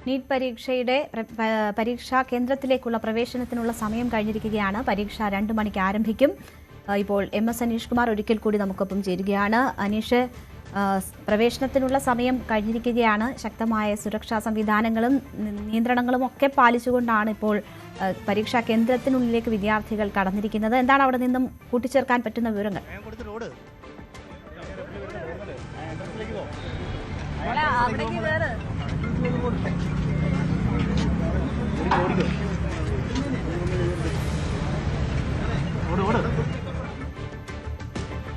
NEET പരീക്ഷയുടെ പരീക്ഷാ കേന്ദ്രത്തിലേക്കുള്ള പ്രവേശനത്തിനുള്ള സമയം കഴിഞ്ഞിരിക്കുകയാണ്. പരീക്ഷ 2 മണിക്ക് ആരംഭിക്കും. ഇപ്പോൾ MS അനീഷ് കുമാർ ഒരിക്കൽ കൂടി നമുക്കൊപ്പം ചേരുകയാണ്. അനീഷ്, പ്രവേശനത്തിനുള്ള സമയം കഴിഞ്ഞിരിക്കുകയാണ്. ശക്തമായ സുരക്ഷാ സംവിധാനങ്ങളും നിയന്ത്രണങ്ങളും ഒക്കെ പാലിച്ചുകൊണ്ടാണ് ഇപ്പോൾ പരീക്ഷാ കേന്ദ്രത്തിനുള്ളിലേക്ക് വിദ്യാർത്ഥികൾ കടന്നിരിക്കുന്നത്. എന്താണ് അവിടെ നിന്നും കൂട്ടിച്ചേർക്കാൻ പറ്റുന്ന വിവരങ്ങൾ?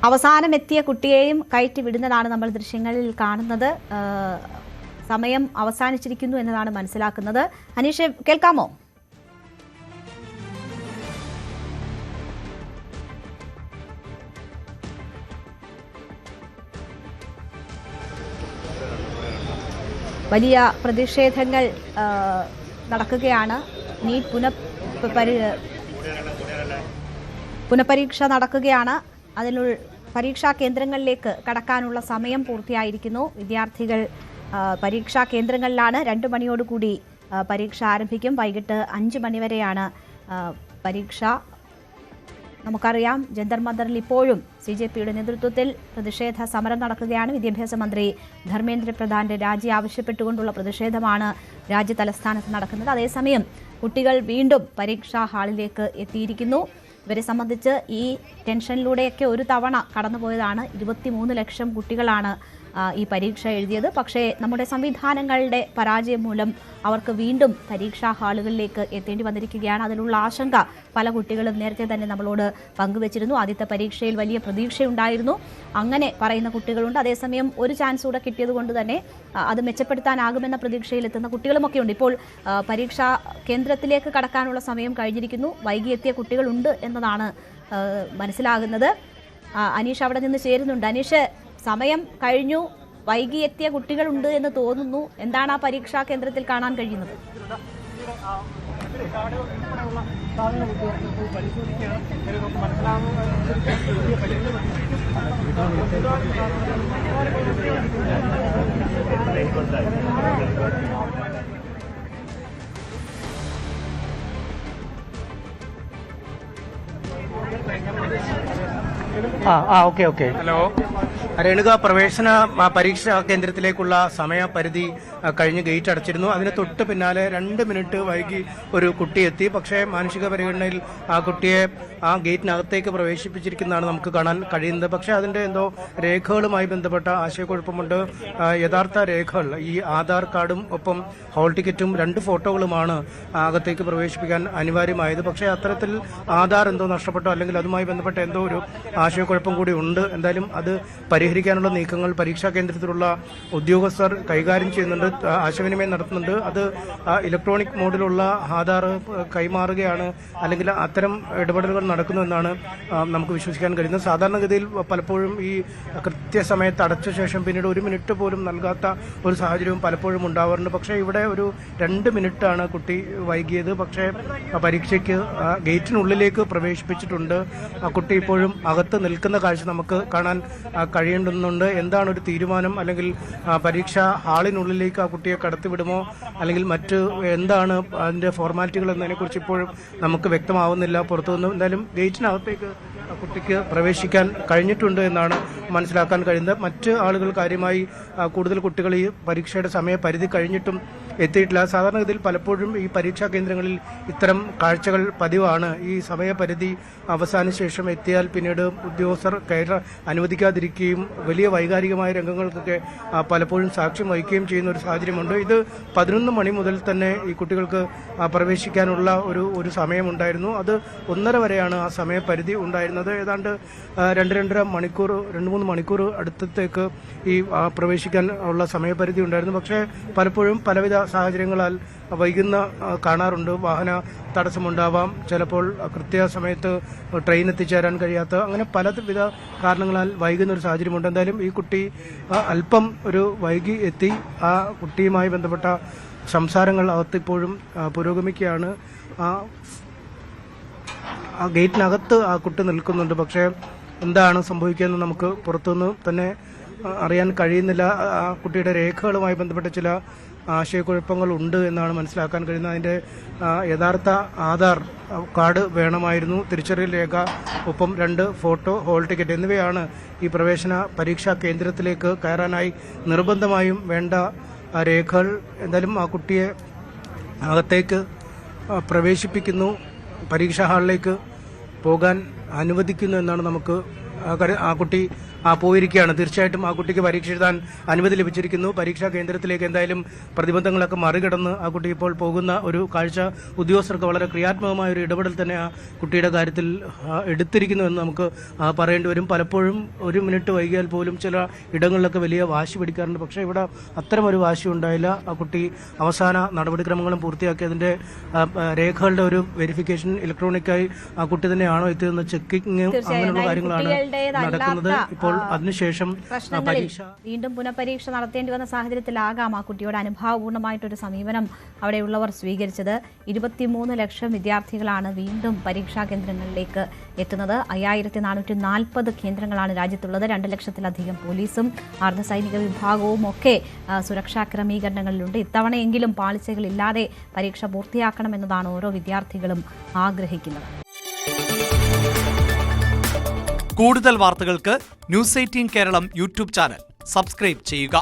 അവസാനം എത്തിയ കുട്ടിയെയും കയറ്റി വിടുന്നതാണ് നമ്മൾ ദൃശ്യങ്ങളിൽ കാണുന്നത്. സമയം അവസാനിച്ചിരിക്കുന്നു എന്നതാണ് മനസ്സിലാക്കുന്നത്. അനീഷ്, കേൾക്കാമോ? വലിയ പ്രതിഷേധങ്ങൾ നടക്കുകയാണ്. നീറ്റ് പുനഃപരീക്ഷ നടക്കുകയാണ്. അതിനുള്ള പരീക്ഷാ കേന്ദ്രങ്ങളിലേക്ക് കടക്കാനുള്ള സമയം പൂർത്തിയായിരിക്കുന്നു. വിദ്യാർത്ഥികൾ പരീക്ഷാ കേന്ദ്രങ്ങളിലാണ്. 2 മണിയോടുകൂടി പരീക്ഷ ആരംഭിക്കും. വൈകിട്ട് 5 മണിവരെയാണ് പരീക്ഷ. നമുക്കറിയാം, ജന്തർ മന്ദറിൽ ഇപ്പോഴും CJPയുടെ നേതൃത്വത്തിൽ പ്രതിഷേധ സമരം നടക്കുകയാണ്. വിദ്യാഭ്യാസ മന്ത്രി ധർമ്മേന്ദ്ര പ്രധാന്റെ രാജി ആവശ്യപ്പെട്ടുകൊണ്ടുള്ള പ്രതിഷേധമാണ് രാജ്യ തലസ്ഥാനത്ത് നടക്കുന്നത്. അതേസമയം കുട്ടികൾ വീണ്ടും പരീക്ഷാ ഹാളിലേക്ക് എത്തിയിരിക്കുന്നു. ഇവരെ സംബന്ധിച്ച് ഈ ടെൻഷനിലൂടെയൊക്കെ ഒരു തവണ കടന്നുപോയതാണ്. 23 ലക്ഷം കുട്ടികളാണ് ഈ പരീക്ഷ എഴുതിയത്. പക്ഷേ നമ്മുടെ സംവിധാനങ്ങളുടെ പരാജയം മൂലം അവർക്ക് വീണ്ടും പരീക്ഷാ ഹാളുകളിലേക്ക് എത്തേണ്ടി വന്നിരിക്കുകയാണ്. അതിനുള്ള ആശങ്ക പല കുട്ടികളും നേരത്തെ തന്നെ നമ്മളോട് പങ്കുവച്ചിരുന്നു. ആദ്യത്തെ പരീക്ഷയിൽ വലിയ പ്രതീക്ഷയുണ്ടായിരുന്നു, അങ്ങനെ പറയുന്ന കുട്ടികളുണ്ട്. അതേസമയം ഒരു ചാൻസ് കൂടെ കിട്ടിയതുകൊണ്ട് തന്നെ അത് മെച്ചപ്പെടുത്താനാകുമെന്ന പ്രതീക്ഷയിലെത്തുന്ന കുട്ടികളുമൊക്കെ ഉണ്ട്. ഇപ്പോൾ പരീക്ഷാ കേന്ദ്രത്തിലേക്ക് കടക്കാനുള്ള സമയം കഴിഞ്ഞിരിക്കുന്നു. വൈകിയെത്തിയ കുട്ടികളുണ്ട് എന്നതാണ് മനസ്സിലാകുന്നത്. അനീഷ് അവിടെ നിന്ന് ചേരുന്നുണ്ട്. അനീഷ്, സമയം കഴിഞ്ഞു, വൈകിയെത്തിയ കുട്ടികളുണ്ട് എന്ന് തോന്നുന്നു. എന്താണ് ആ പരീക്ഷാ കേന്ദ്രത്തിൽ കാണാൻ കഴിയുന്നത്? ഓക്കെ. ഹലോ രേണുക, പ്രവേശന പരീക്ഷാ കേന്ദ്രത്തിലേക്കുള്ള സമയപരിധി കഴിഞ്ഞ് ഗേറ്റ് അടച്ചിരുന്നു. അതിന് തൊട്ട് പിന്നാലെ 2 മിനിറ്റ് വൈകി ഒരു കുട്ടി എത്തി. പക്ഷേ മാനുഷിക പരിഗണനയിൽ ആ കുട്ടിയെ ആ ഗേറ്റിനകത്തേക്ക് പ്രവേശിപ്പിച്ചിരിക്കുന്നതാണ് നമുക്ക് കാണാൻ കഴിയുന്നത്. പക്ഷേ അതിൻ്റെ എന്തോ രേഖകളുമായി ബന്ധപ്പെട്ട ആശയക്കുഴപ്പമുണ്ട്. യഥാർത്ഥ രേഖകൾ, ഈ ആധാർ കാർഡും ഒപ്പം ഹോൾ ടിക്കറ്റും 2 ഫോട്ടോകളുമാണ് അകത്തേക്ക് പ്രവേശിപ്പിക്കാൻ അനിവാര്യമായത്. പക്ഷേ അത്തരത്തിൽ ആധാർ എന്തോ നഷ്ടപ്പെട്ടോ അല്ലെങ്കിൽ അതുമായി ബന്ധപ്പെട്ട എന്തോ ഒരു ആശയക്കുഴപ്പം കൂടി ഉണ്ട്. എന്തായാലും അത് പരിഹരിക്കാനുള്ള നീക്കങ്ങൾ പരീക്ഷാ കേന്ദ്രത്തിലുള്ള ഉദ്യോഗസ്ഥർ കൈകാര്യം ചെയ്യുന്നുണ്ട്, ആശയവിനിമയം നടത്തുന്നുണ്ട്. അത് ഇലക്ട്രോണിക് മോഡിലുള്ള ആധാർ കൈമാറുകയാണ്, അല്ലെങ്കിൽ അത്തരം ഇടപെടലുകൾ നടക്കുന്നുവെന്നാണ് നമുക്ക് വിശ്വസിക്കാൻ കഴിയുന്നത്. സാധാരണഗതിയിൽ പലപ്പോഴും ഈ കൃത്യസമയത്ത് അടച്ച ശേഷം പിന്നീട് 1 മിനിറ്റ് പോലും നൽകാത്ത ഒരു സാഹചര്യവും പലപ്പോഴും ഉണ്ടാവാറുണ്ട്. പക്ഷേ ഇവിടെ ഒരു 2 മിനിറ്റാണ് കുട്ടി വൈകിയത്. പക്ഷേ പരീക്ഷയ്ക്ക് ഗേറ്റിനുള്ളിലേക്ക് പ്രവേശിപ്പിച്ചിട്ടുണ്ട്. കുട്ടി ഇപ്പോഴും അകത്ത് നിൽക്കുന്ന കാഴ്ച നമുക്ക് കാണാൻ കഴിയേണ്ടുന്നുണ്ട്. എന്താണ് ഒരു തീരുമാനം, അല്ലെങ്കിൽ പരീക്ഷാ ഹാളിനുള്ളിലേക്ക് ആ കുട്ടിയെ കടത്തിവിടുമോ അല്ലെങ്കിൽ മറ്റ് എന്താണ് അതിൻ്റെ ഫോർമാലിറ്റികൾ എന്നതിനെക്കുറിച്ച് ഇപ്പോഴും നമുക്ക് വ്യക്തമാവുന്നില്ല. പുറത്തുനിന്ന് എന്തായാലും ഗേറ്റിനകത്തേക്ക് കുട്ടിക്ക് പ്രവേശിക്കാൻ കഴിഞ്ഞിട്ടുണ്ട് എന്നാണ് മനസ്സിലാക്കാൻ കഴിയുന്നത്. മറ്റ് ആളുകൾ കാര്യമായി കൂടുതൽ കുട്ടികൾ ഈ പരീക്ഷയുടെ സമയപരിധി കഴിഞ്ഞിട്ടും എത്തിയിട്ടില്ല. സാധാരണഗതിയിൽ പലപ്പോഴും ഈ പരീക്ഷാ കേന്ദ്രങ്ങളിൽ ഇത്തരം കാഴ്ചകൾ പതിവാണ്. ഈ സമയപരിധി അവസാനിച്ച ശേഷം എത്തിയാൽ പിന്നീട് ഉദ്യോഗസ്ഥർ കയറി അനുവദിക്കാതിരിക്കുകയും വലിയ വൈകാരികമായ രംഗങ്ങൾക്കൊക്കെ പലപ്പോഴും സാക്ഷ്യം വഹിക്കുകയും ചെയ്യുന്ന ഒരു സാഹചര്യമുണ്ട്. ഇത് 11 മണി മുതൽ തന്നെ ഈ കുട്ടികൾക്ക് പ്രവേശിക്കാനുള്ള ഒരു സമയമുണ്ടായിരുന്നു. അത് 1:30 വരെയാണ് ആ സമയപരിധി ഉണ്ടായിരുന്നത്. ഏതാണ്ട് 2-2.5 മണിക്കൂർ 2-3 മണിക്കൂർ അടുത്തേക്ക് ഈ പ്രവേശിക്കാൻ ഉള്ള സമയപരിധി ഉണ്ടായിരുന്നു. പക്ഷേ പലപ്പോഴും പലവിധ സാഹചര്യങ്ങളാൽ വൈകുന്ന കാണാറുണ്ട്. വാഹന തടസ്സമുണ്ടാവാം, ചിലപ്പോൾ കൃത്യസമയത്ത് ട്രെയിൻ എത്തിച്ചേരാൻ കഴിയാത്ത, അങ്ങനെ പലവിധ കാരണങ്ങളാൽ വൈകുന്ന ഒരു സാഹചര്യമുണ്ട്. എന്തായാലും ഈ കുട്ടി അല്പം ഒരു വൈകി എത്തി. ആ കുട്ടിയുമായി ബന്ധപ്പെട്ട സംസാരങ്ങൾ അകത്തിപ്പോഴും പുരോഗമിക്കുകയാണ്. ആ ഗേറ്റിനകത്ത് ആ കുട്ടി നിൽക്കുന്നുണ്ട്. പക്ഷേ എന്താണ് സംഭവിക്കുകയെന്ന് നമുക്ക് പുറത്തുനിന്ന് തന്നെ അറിയാൻ കഴിയുന്നില്ല. ആ കുട്ടിയുടെ രേഖകളുമായി ബന്ധപ്പെട്ട ചില ആശയക്കുഴപ്പങ്ങൾ ഉണ്ട് എന്നാണ് മനസ്സിലാക്കാൻ കഴിയുന്നത്. അതിൻ്റെ യഥാർത്ഥ ആധാർ കാർഡ് വേണമായിരുന്നു, തിരിച്ചറിയൽ രേഖ, ഒപ്പം 2 ഫോട്ടോ, ഹോൾ ടിക്കറ്റ് എന്നിവയാണ് ഈ പ്രവേശന പരീക്ഷാ കേന്ദ്രത്തിലേക്ക് കയറാനായി നിർബന്ധമായും വേണ്ട രേഖകൾ. എന്തായാലും ആ കുട്ടിയെ അകത്തേക്ക് പ്രവേശിപ്പിക്കുന്നു, പരീക്ഷാ ഹാളിലേക്ക് പോകാൻ അനുവദിക്കുന്നു എന്നാണ് നമുക്ക് ആ കുട്ടി പോയിരിക്കുകയാണ്. തീർച്ചയായിട്ടും ആ കുട്ടിക്ക് പരീക്ഷ എഴുതാൻ അനുമതി ലഭിച്ചിരിക്കുന്നു. പരീക്ഷാ കേന്ദ്രത്തിലേക്ക് എന്തായാലും പ്രതിബന്ധങ്ങളൊക്കെ മറികടന്ന് ആ കുട്ടി ഇപ്പോൾ പോകുന്ന ഒരു കാഴ്ച ഉദ്യോഗസ്ഥർക്ക് വളരെ ക്രിയാത്മകമായ ഒരു ഇടപെടൽ തന്നെ ആ കുട്ടിയുടെ കാര്യത്തിൽ എടുത്തിരിക്കുന്നു എന്ന് നമുക്ക് പറയേണ്ടി വരും. പലപ്പോഴും 1 മിനിറ്റ് വൈകിയാൽ പോലും ചില ഇടങ്ങളിലൊക്കെ വലിയ വാശി പിടിക്കാറുണ്ട്. പക്ഷേ ഇവിടെ അത്തരമൊരു വാശി ഉണ്ടായില്ല. ആ കുട്ടി അവസാന നടപടിക്രമങ്ങളും പൂർത്തിയാക്കി അതിൻ്റെ രേഖകളുടെ ഒരു വെരിഫിക്കേഷൻ ഇലക്ട്രോണിക്കായി ആ കുട്ടി തന്നെയാണോ എത്തിയതെന്ന് ചെക്കിങ് അങ്ങനെയുള്ള കാര്യങ്ങളാണ് നടക്കുന്നത്. ഇപ്പോൾ അതിനുശേഷം വീണ്ടും പുനഃപരീക്ഷ നടത്തേണ്ടി വന്ന സാഹചര്യത്തിലാകാം ആ കുട്ടിയോട് അനുഭാവപൂർണ്ണമായിട്ടൊരു സമീപനം അവിടെയുള്ളവർ സ്വീകരിച്ചത്. 23 ലക്ഷം വിദ്യാർത്ഥികളാണ് വീണ്ടും പരീക്ഷാ കേന്ദ്രങ്ങളിലേക്ക് എത്തുന്നത്. 5440 കേന്ദ്രങ്ങളാണ് രാജ്യത്തുള്ളത്. 2 ലക്ഷത്തിലധികം പോലീസും അർദ്ധസൈനിക വിഭാഗവും ഒക്കെ സുരക്ഷാ ക്രമീകരണങ്ങളിലുണ്ട്. ഇത്തവണയെങ്കിലും പാളിച്ചകളില്ലാതെ പരീക്ഷ പൂർത്തിയാക്കണമെന്നതാണ് ഓരോ വിദ്യാർത്ഥികളും ആഗ്രഹിക്കുന്നത്. കൂടുതൽ വാർത്തകൾക്ക് news 18 Keralam YouTube channel subscribe ചെയ്യുക.